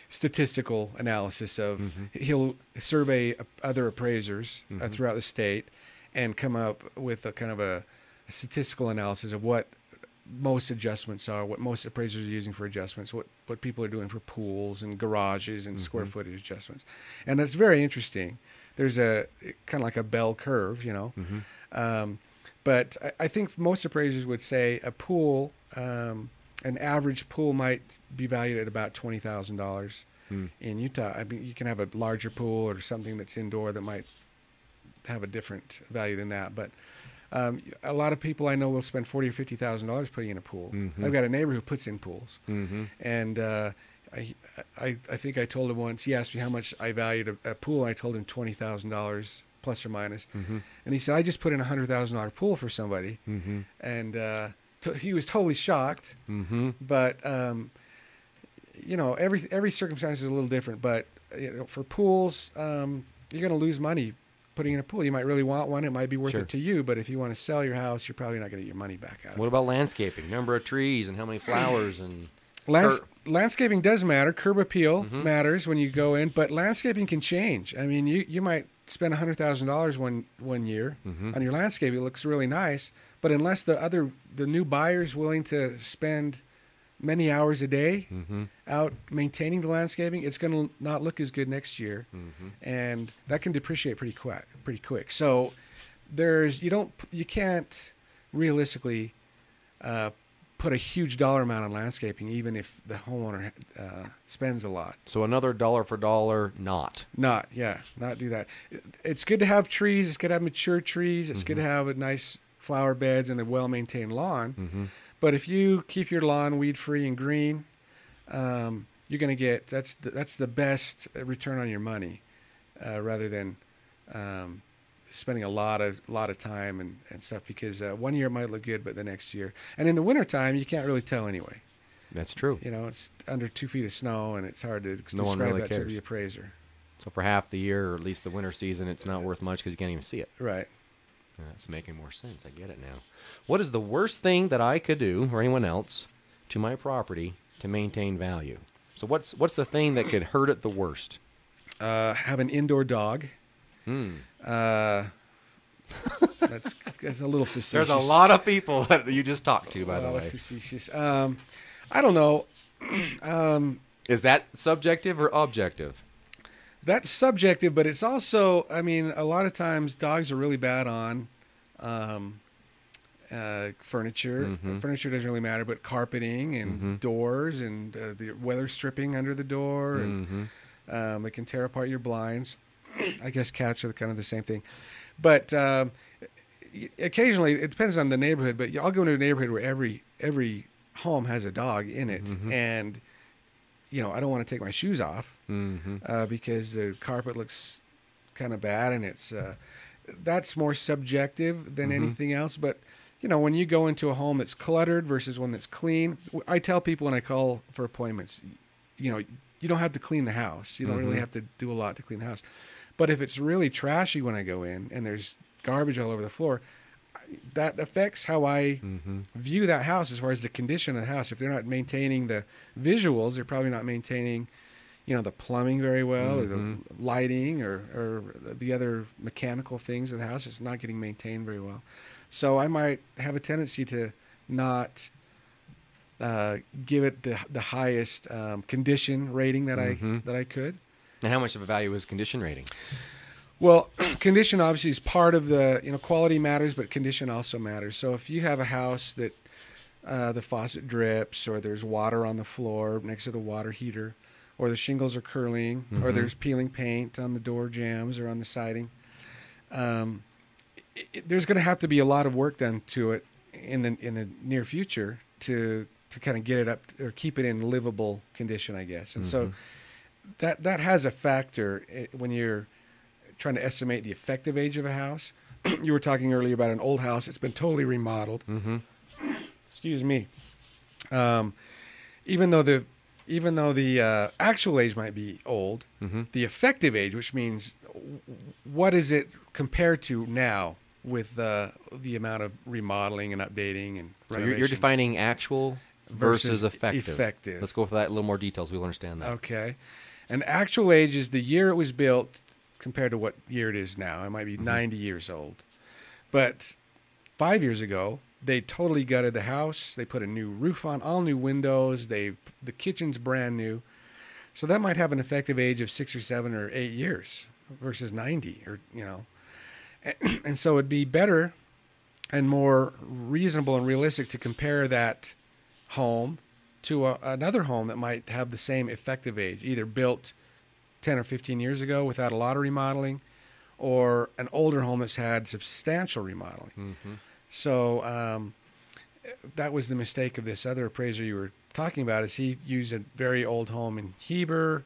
statistical analysis of, he'll survey other appraisers throughout the state and come up with a kind of a statistical analysis of what most adjustments are, what most appraisers are using for adjustments, what people are doing for pools and garages and square footage adjustments. And that's very interesting. There's a kind of like a bell curve, you know. But I think most appraisers would say a pool, an average pool might be valued at about $20,000 in Utah. I mean, you can have a larger pool or something that's indoor that might have a different value than that. But a lot of people I know will spend $40,000 or $50,000 putting in a pool. I've got a neighbor who puts in pools, and I think I told him once. He asked me how much I valued a pool. And I told him $20,000 plus or minus, and he said, I just put in a $100,000 pool for somebody, and he was totally shocked. But you know, every circumstance is a little different. But you know, for pools, you're going to lose money putting in a pool. You might really want one. It might be worth it to you, but if you want to sell your house, you're probably not going to get your money back out. What about landscaping? Number of trees and how many flowers and landscaping does matter. Curb appeal matters when you go in, but landscaping can change. I mean, you might spend $100,000 one year on your landscape. It looks really nice, but unless the new buyer's willing to spend many hours a day out maintaining the landscaping, it's going to not look as good next year, and that can depreciate pretty quick. So you can't realistically put a huge dollar amount on landscaping, even if the homeowner spends a lot. So another dollar for dollar, not do that. It's good to have trees. It's good to have mature trees. It's good to have a nice flower beds and a well-maintained lawn. But if you keep your lawn weed-free and green, you're going to get that's the best return on your money, rather than spending a lot of time and stuff, because 1 year it might look good, but the next year, and in the wintertime, you can't really tell anyway. That's true. You know, it's under 2 feet of snow, and it's hard to describe really that to the appraiser. So for half the year, or at least the winter season, it's not worth much because you can't even see it. Right. That's making more sense. I get it now. What is the worst thing that I could do, or anyone else, to my property to maintain value? So what's the thing that could hurt it the worst? Have an indoor dog. That's a little facetious. There's a lot of people that you just talked to, by the way. Facetious. I don't know. Is that subjective or objective? That's subjective, but it's also, I mean, a lot of times dogs are really bad on furniture. Furniture doesn't really matter, but carpeting and doors and the weather stripping under the door, and they can tear apart your blinds. I guess cats are kind of the same thing. But occasionally, it depends on the neighborhood, but I'll go into a neighborhood where every home has a dog in it, and you know, I don't want to take my shoes off because the carpet looks kind of bad, and it's that's more subjective than anything else. But you know, when you go into a home that's cluttered versus one that's clean, I tell people when I call for appointments, you know, you don't have to clean the house. You don't really have to do a lot to clean the house. But if it's really trashy when I go in and there's garbage all over the floor, that affects how I view that house as far as the condition of the house. If they're not maintaining the visuals, they're probably not maintaining, you know, the plumbing very well, or the lighting, or the other mechanical things of the house. It's not getting maintained very well. So I might have a tendency to not give it the highest condition rating that I could. And how much of a value is condition rating? Well, condition obviously is part of the, you know, quality matters, but condition also matters. So if you have a house that the faucet drips, or there's water on the floor next to the water heater, or the shingles are curling, or there's peeling paint on the door jambs or on the siding, there's going to have to be a lot of work done to it in the near future to kind of get it up or keep it in livable condition, I guess. And so that has a factor when you're trying to estimate the effective age of a house. you were talking earlier about an old house. It's been totally remodeled. Mm-hmm. Excuse me. Even though the actual age might be old, Mm-hmm. the effective age, which means what is it compared to now with the amount of remodeling and updating and So renovations? you're defining actual versus effective. Effective. Let's go for that in a little more details. We'll understand that. Okay. And actual age is the year it was built compared to what year it is now. It might be 90 years old. But 5 years ago, they totally gutted the house. They put a new roof on, all new windows. The kitchen's brand new. So that might have an effective age of 6 or 7 or 8 years versus 90 or, you know. And so it'd be better and more reasonable and realistic to compare that home to another home that might have the same effective age, either built 10 or 15 years ago without a lot of remodeling, or an older home that's had substantial remodeling. Mm-hmm. So that was the mistake of this other appraiser you were talking about, is he used a very old home in Heber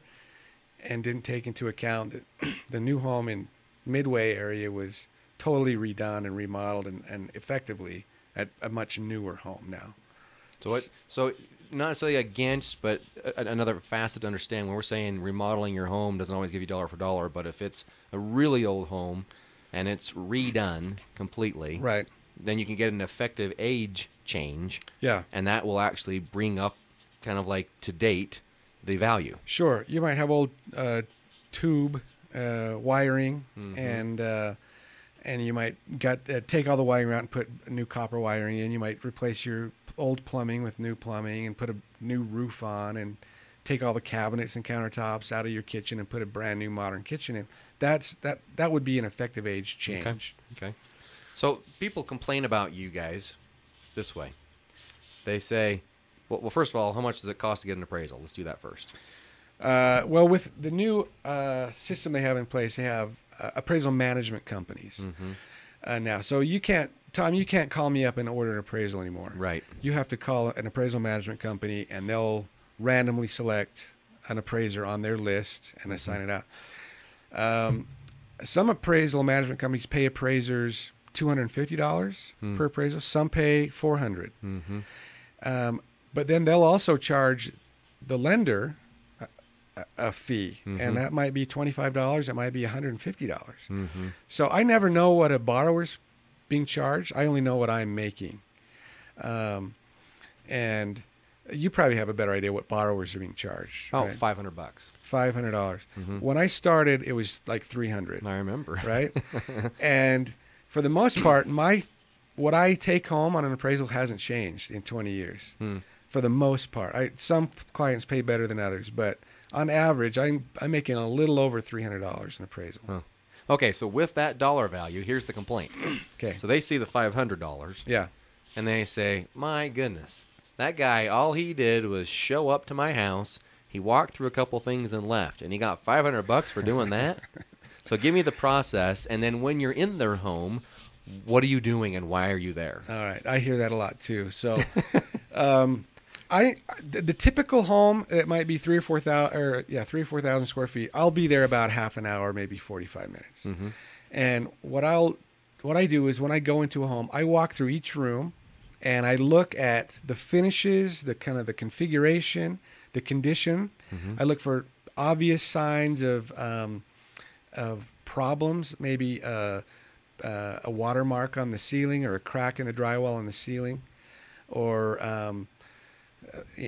and didn't take into account that the new home in Midway area was totally redone and remodeled and effectively at a much newer home now. So not necessarily against, but another facet to understand, when we're saying remodeling your home doesn't always give you dollar for dollar, but if it's a really old home and it's redone completely, Right. then you can get an effective age change. Yeah. And that will actually bring up, kind of like to date, the value. Sure. You might have old tube wiring, Mm-hmm. and you might take all the wiring out and put new copper wiring in. You might replace your old plumbing with new plumbing and put a new roof on, and take all the cabinets and countertops out of your kitchen and put a brand new modern kitchen in. That would be an effective age change. Okay. So people complain about you guys this way. They say, well, first of all, how much does it cost to get an appraisal? Let's do that first. Well, with the new system they have in place, they have appraisal management companies now. So you can't, Tom, you can't call me up and order an appraisal anymore. Right. You have to call an appraisal management company, and they'll randomly select an appraiser on their list and assign it out. Some appraisal management companies pay appraisers $250 per appraisal. Some pay $400. But then they'll also charge the lender a fee, and that might be $25. It might be $150. So I never know what a borrower's being charged. I only know what I'm making. And you probably have a better idea what borrowers are being charged. Oh, right? $500. $500. When I started, it was like $300. I remember. Right? And for the most part, what I take home on an appraisal hasn't changed in 20 years. For the most part. Some clients pay better than others, but on average, I'm making a little over $300 in appraisal. Huh. Okay, so with that dollar value, here's the complaint. Okay. So they see the $500. Yeah. And they say, my goodness, that guy, all he did was show up to my house. He walked through a couple things and left, and he got $500 for doing that. So give me the process, and then when you're in their home, what are you doing and why are you there? All right. I hear that a lot too. So, the typical home, it might be 3,000 or 4,000 square feet. I'll be there about half an hour, maybe 45 minutes. And what I do is when I go into a home, I walk through each room and I look at the finishes, the kind of the configuration, the condition. I look for obvious signs of problems, maybe a watermark on the ceiling or a crack in the drywall on the ceiling, or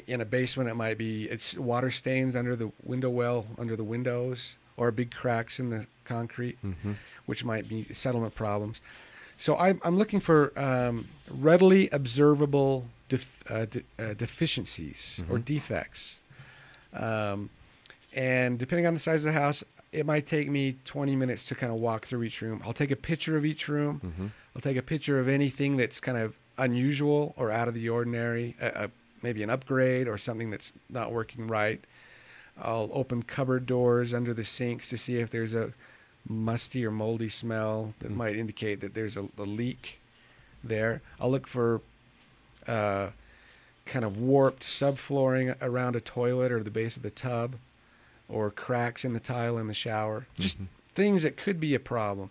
in a basement it might be water stains under the window well, under the windows, or big cracks in the concrete, which might be settlement problems. So I'm looking for readily observable deficiencies or defects. And depending on the size of the house, it might take me 20 minutes to kind of walk through each room. I'll take a picture of each room. I'll take a picture of anything that's kind of unusual or out of the ordinary, maybe an upgrade or something that's not working right. I'll open cupboard doors under the sinks to see if there's a musty or moldy smell that might indicate that there's a leak there. I'll look for kind of warped subflooring around a toilet or the base of the tub, or cracks in the tile in the shower. Just things that could be a problem.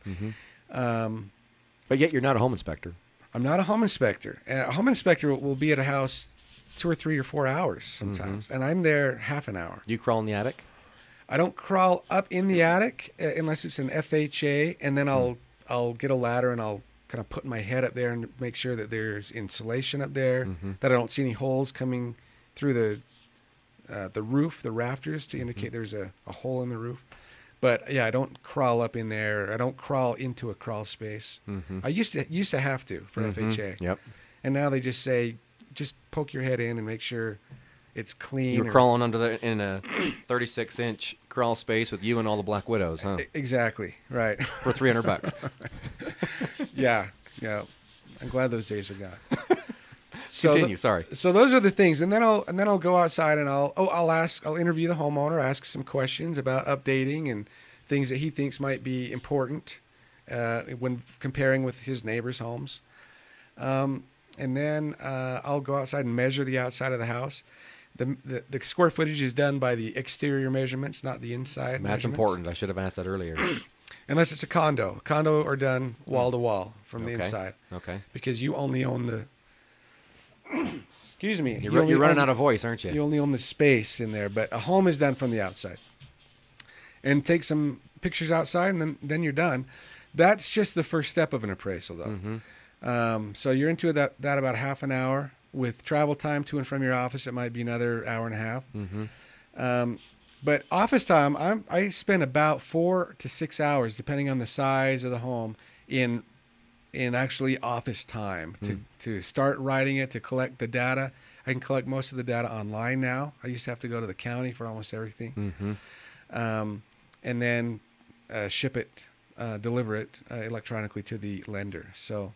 But yet you're not a home inspector. I'm not a home inspector. And a home inspector will be at a house 2 or 3 or 4 hours sometimes, and I'm there half an hour. You crawl in the attic? I don't crawl up in the attic unless it's an FHA, and then I'll get a ladder and I'll kind of put my head up there and make sure that there's insulation up there, that I don't see any holes coming through the roof, the rafters, to indicate there's a hole in the roof. But yeah, I don't crawl up in there. I don't crawl into a crawl space. I used to have to for FHA. Yep. And now they just say, just poke your head in and make sure it's clean. You're crawling in a 36-inch crawl space with you and all the Black Widows, huh? Exactly. Right. For $300. Yeah. I'm glad those days are gone. So Continue. Sorry. So those are the things, and then I'll go outside and I'll interview the homeowner, ask some questions about updating and things that he thinks might be important when comparing with his neighbors' homes. And then I'll go outside and measure the outside of the house. The square footage is done by the exterior measurements, not the inside. That's important. I should have asked that earlier. Unless it's a condo. Condo are done wall to wall from the inside. Okay. Because you only own the. Excuse me. You're running out of voice, aren't you? You only own the space in there, but a home is done from the outside. And take some pictures outside, and then you're done. That's just the first step of an appraisal, though. So you're into that about half an hour. With travel time to and from your office, it might be another hour and a half. But office time, I spend about 4 to 6 hours, depending on the size of the home, in actually office time to start writing it, to collect the data. I can collect most of the data online now. I used to have to go to the county for almost everything. And then ship it, deliver it electronically to the lender. So,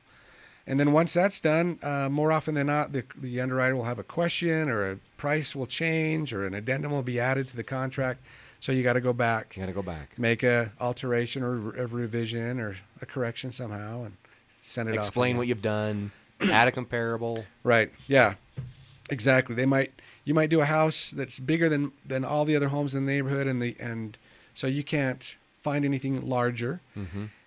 and then once that's done, more often than not, the underwriter will have a question, or a price will change, or an addendum will be added to the contract. So you got to go back. Make a alteration or a revision or a correction somehow, and send it off. Explain what you've done. Add a comparable. Right. Yeah. Exactly. You might do a house that's bigger than all the other homes in the neighborhood, and so you can't find anything larger.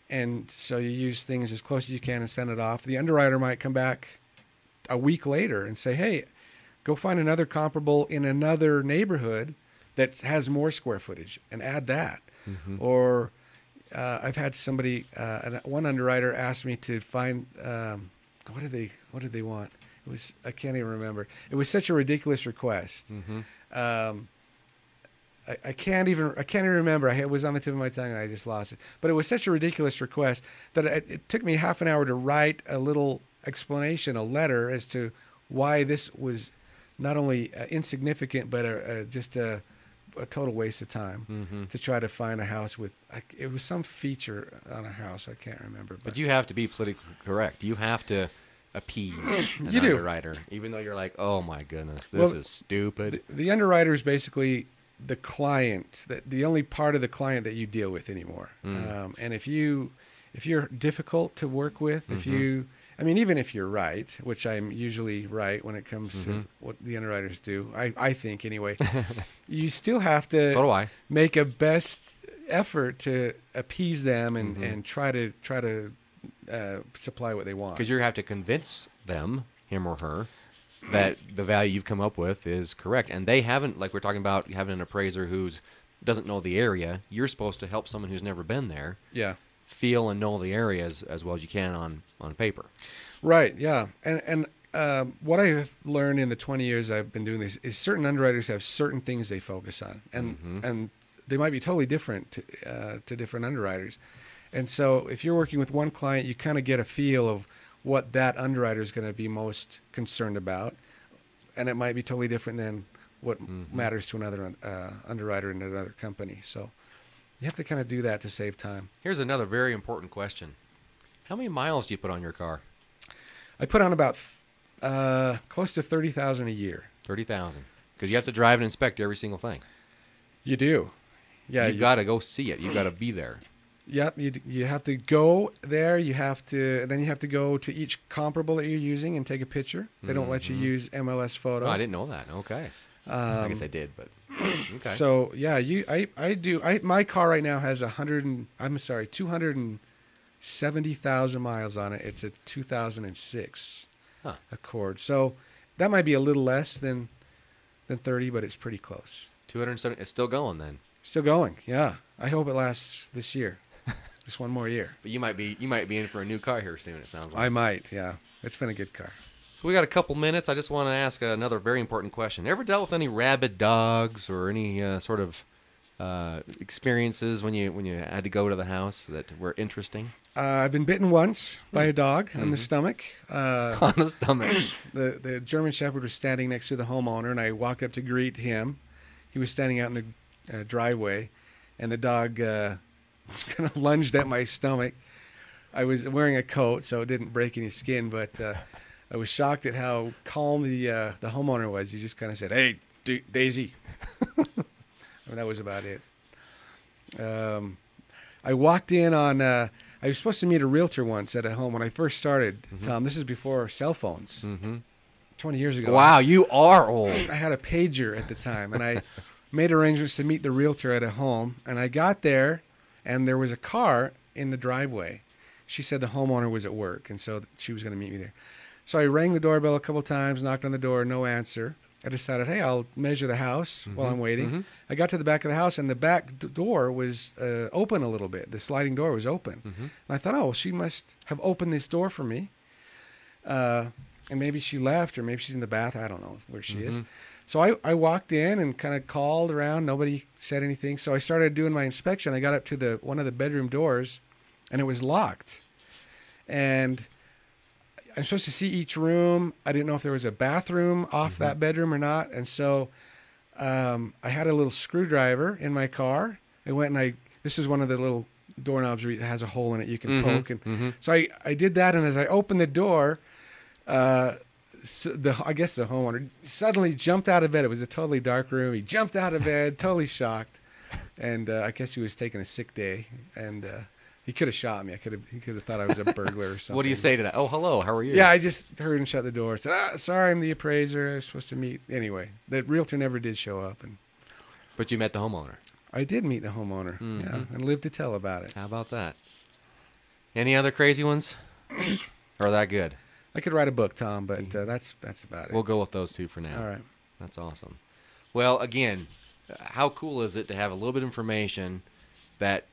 And so you use things as close as you can and send it off. The underwriter might come back a week later and say, hey, go find another comparable in another neighborhood that has more square footage and add that. Or I've had somebody, one underwriter asked me to find, what did they want? I can't even remember. It was such a ridiculous request. I can't even remember. It was on the tip of my tongue and I just lost it. But it was such a ridiculous request that it took me half an hour to write a little explanation, a letter as to why this was not only insignificant, but just a total waste of time to try to find a house with. It was some feature on a house. I can't remember. But you have to be politically correct. You have to appease an you underwriter, even though you're like, oh my goodness, this is stupid. The underwriter is basically the client, the only part of the client that you deal with anymore. And if you're difficult to work with, even if you're right, which I'm usually right when it comes to what the underwriters do, I think anyway, you still have to so do I. Make a best effort to appease them and try to supply what they want. Because you have to convince them, him or her, that the value you've come up with is correct. And they haven't, like we're talking about having an appraiser who doesn't know the area. You're supposed to help someone who's never been there feel and know the area as well as you can on paper. Right, yeah. And what I've learned in the 20 years I've been doing this is certain underwriters have certain things they focus on. And they might be totally different to different underwriters. And so if you're working with one client, you kind of get a feel of what that underwriter is going to be most concerned about, and it might be totally different than what matters to another underwriter in another company. So you have to kind of do that to save time. Here's another very important question. How many miles do you put on your car? I put on about close to 30,000 a year. 30,000. Because you have to drive and inspect every single thing. You do. Yeah. You've got to go see it. You've got to be there. Yep, you have to go there. You have to go to each comparable that you're using and take a picture. They don't let you use MLS photos. Oh, I didn't know that. Okay, I guess I did, but okay. So yeah, I do. My car right now has 200 70,000 miles on it. It's a 2006 Huh. Accord. So that might be a little less than 30, but it's pretty close. 270. It's still going then. Still going. Yeah. I hope it lasts this year. Just one more year. But you might be in for a new car here soon. It sounds like. I might. Yeah. It's been a good car. So we got a couple minutes. I just want to ask another very important question. Ever dealt with any rabid dogs or any sort of experiences when you had to go to the house that were interesting? I've been bitten once by a dog on the stomach. On the stomach. The German Shepherd was standing next to the homeowner, and I walked up to greet him. He was standing out in the driveway, and the dog kind of lunged at my stomach. I was wearing a coat, so it didn't break any skin, but I was shocked at how calm the homeowner was. He just kind of said, "Hey, Daisy." And that was about it. I walked in on... I was supposed to meet a realtor once at a home when I first started, Tom. This is before cell phones, 20 years ago. Wow, you are old. I had a pager at the time, and I made arrangements to meet the realtor at a home. And I got there, and there was a car in the driveway. She said the homeowner was at work, and so she was going to meet me there. So I rang the doorbell a couple times, knocked on the door, no answer. I decided, hey, I'll measure the house while I'm waiting. I got to the back of the house, and the back door was open a little bit. The sliding door was open. And I thought, oh, well, she must have opened this door for me. And maybe she left, or maybe she's in the bath. I don't know where she is. So I walked in and kind of called around. Nobody said anything. So I started doing my inspection. I got up to one of the bedroom doors, and it was locked. And I'm supposed to see each room. I didn't know if there was a bathroom off that bedroom or not. And so I had a little screwdriver in my car. I went and this is one of the little doorknobs that has a hole in it you can poke. And so I did that. And as I opened the door, I guess the homeowner suddenly jumped out of bed. It was a totally dark room. He jumped out of bed, totally shocked. And I guess he was taking a sick day. And he could have shot me. He could have thought I was a burglar or something. What do you say to that? Oh, hello. How are you? Yeah, I just heard him shut the door. I said, sorry, I'm the appraiser. I was supposed to meet. Anyway, the realtor never did show up. But you met the homeowner. I did meet the homeowner, yeah, and lived to tell about it. How about that? Any other crazy ones? Or that good? I could write a book, Tom, but that's about it. We'll go with those two for now. All right. That's awesome. Well, again, how cool is it to have a little bit of information that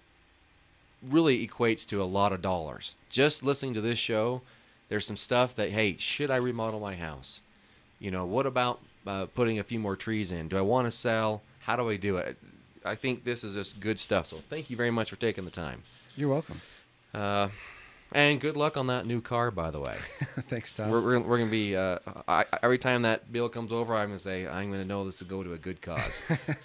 really equates to a lot of dollars? Just listening to this show, there's some stuff that, hey, should I remodel my house? What about putting a few more trees in? Do I want to sell? How do I do it? I think this is just good stuff. So thank you very much for taking the time. You're welcome. And good luck on that new car, by the way. Thanks, Tom. We're going to be, every time that bill comes over, I'm going to say, I'm going to know this will go to a good cause. Okay.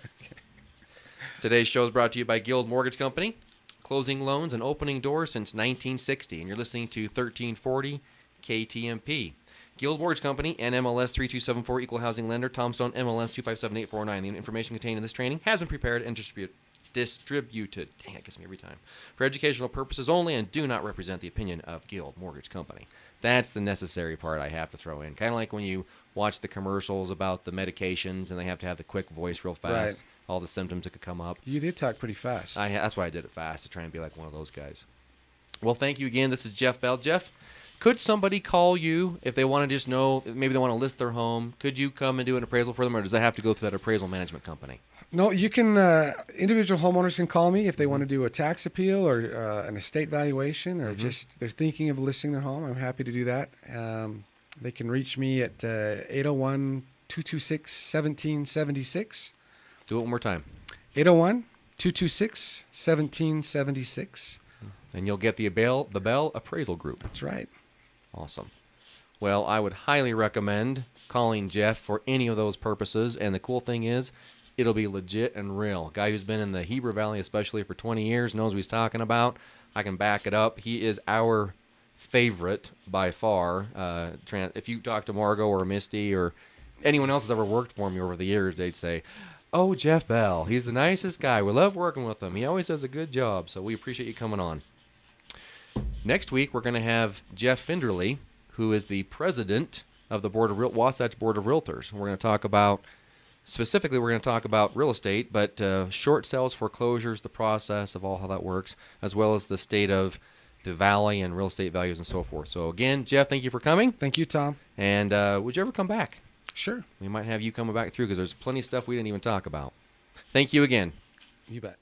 Today's show is brought to you by Guild Mortgage Company. Closing loans and opening doors since 1960. And you're listening to 1340 KTMP. Guild Mortgage Company, NMLS 3274, Equal Housing Lender, Tombstone, MLS 257849. The information contained in this training has been prepared and distributed. Dang, it gets me every time. For educational purposes only and do not represent the opinion of Guild Mortgage Company. That's the necessary part I have to throw in. Kind of like when you watch the commercials about the medications and they have to have the quick voice real fast. Right. All the symptoms that could come up. You did talk pretty fast. That's why I did it fast, to try and be like one of those guys. Well, thank you again. This is Jeff Bell. Jeff, could somebody call you if they want to just know, maybe they want to list their home? Could you come and do an appraisal for them, or does that have to go through that appraisal management company? No, you can, individual homeowners can call me if they want to do a tax appeal or an estate valuation, or just they're thinking of listing their home. I'm happy to do that. They can reach me at 801-226-1776. Do it one more time. 801-226-1776. And you'll get the Bell Appraisal Group. That's right. Awesome. Well, I would highly recommend calling Jeff for any of those purposes. And the cool thing is, it'll be legit and real. A guy who's been in the Heber Valley especially for 20 years, knows what he's talking about. I can back it up. He is our favorite by far. If you talk to Margot or Misty or anyone else has ever worked for me over the years, they'd say, oh, Jeff Bell, he's the nicest guy. We love working with him. He always does a good job, so we appreciate you coming on. Next week, we're going to have Jeff Finderly, who is the president of the Wasatch Board of Realtors. We're going to talk about, specifically, we're going to talk about real estate, but short sales, foreclosures, the process of how that works, as well as the state of the valley and real estate values and so forth. So again, Jeff, thank you for coming. Thank you, Tom. And would you ever come back? Sure. We might have you coming back through because there's plenty of stuff we didn't even talk about. Thank you again. You bet.